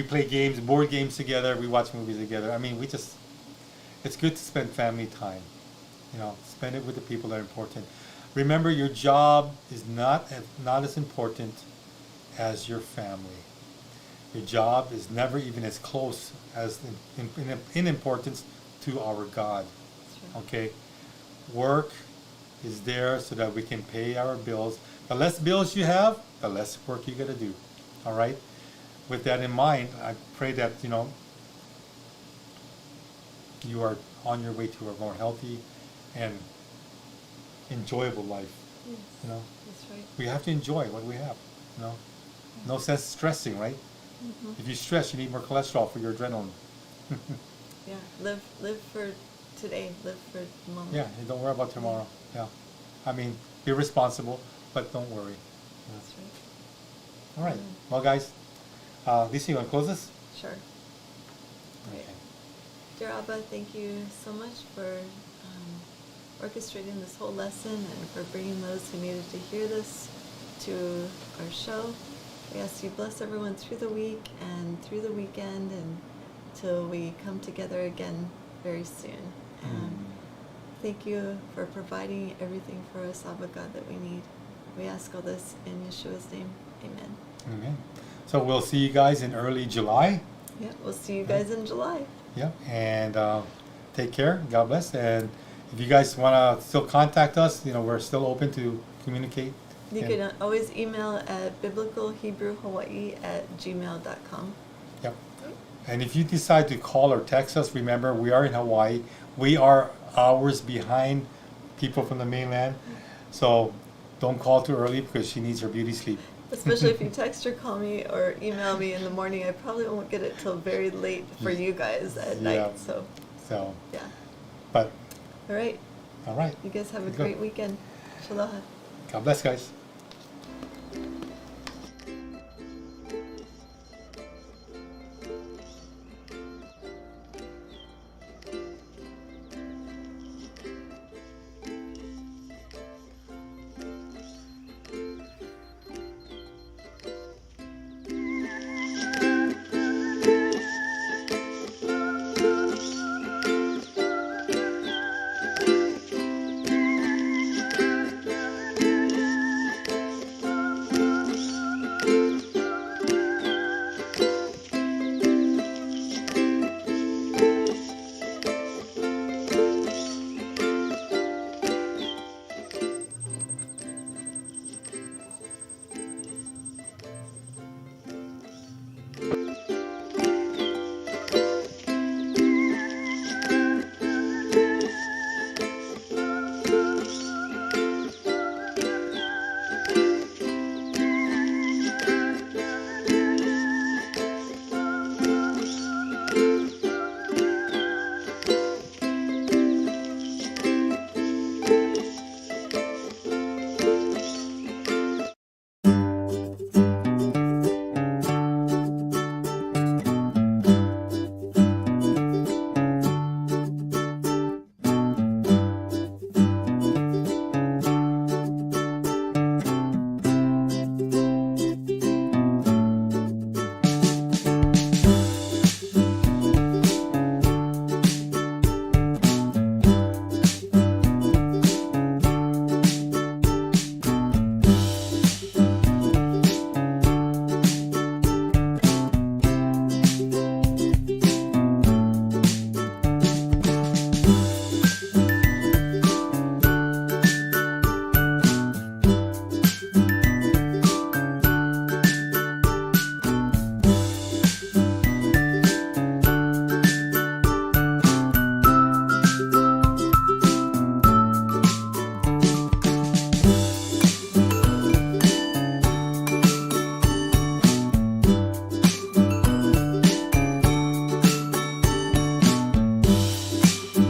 [SPEAKER 1] play games, board games together. We watch movies together. I mean, it's good to spend family time. You know, spend it with the people that are important. Remember, your job is not as important as your family. Your job is never even as close as in importance to our God. Okay? Work is there so that we can pay our bills. The less bills you have, the less work you got to do. All right? With that in mind, I pray that, you know, you are on your way to a more healthy and enjoyable life.
[SPEAKER 2] Yes,
[SPEAKER 1] you know,
[SPEAKER 2] that's right.
[SPEAKER 1] we have to enjoy what we have. You know, no sense stressing, right?
[SPEAKER 2] Mm-hmm.
[SPEAKER 1] If you stress, you need more cholesterol for your adrenaline.
[SPEAKER 2] Yeah, live for today. Live for the moment.
[SPEAKER 1] Yeah, don't worry about tomorrow. Yeah, I mean, be responsible, but don't worry. Yeah.
[SPEAKER 2] That's right.
[SPEAKER 1] All right.
[SPEAKER 2] Mm.
[SPEAKER 1] Well, guys, Lisa, you want to close this?
[SPEAKER 2] Sure. Right.
[SPEAKER 1] Okay.
[SPEAKER 2] Dear Abba, thank you so much for orchestrating this whole lesson and for bringing those who needed to hear this to our show. We ask you bless everyone through the week and through the weekend and till we come together again very soon. Thank you for providing everything for us, Abba God, that we need. We ask all this in Yeshua's name. Amen.
[SPEAKER 1] Amen. So we'll see you guys in early July.
[SPEAKER 2] Yeah, we'll see you guys in July.
[SPEAKER 1] Yeah, and take care. God bless. And if you guys want to still contact us, you know, we're still open to communicate.
[SPEAKER 2] You can always email at biblicalhebrewhawaii@gmail.com.
[SPEAKER 1] Yep. And if you decide to call or text us, remember, we are in Hawaii. We are hours behind people from the mainland. So don't call too early because she needs her beauty sleep.
[SPEAKER 2] Especially if you text or call me or email me in the morning, I probably won't get it till very late for you guys at night. So yeah.
[SPEAKER 1] But
[SPEAKER 2] all right.
[SPEAKER 1] all right.
[SPEAKER 2] You guys have a
[SPEAKER 1] Good.
[SPEAKER 2] great weekend. Shalom.
[SPEAKER 1] God bless, guys.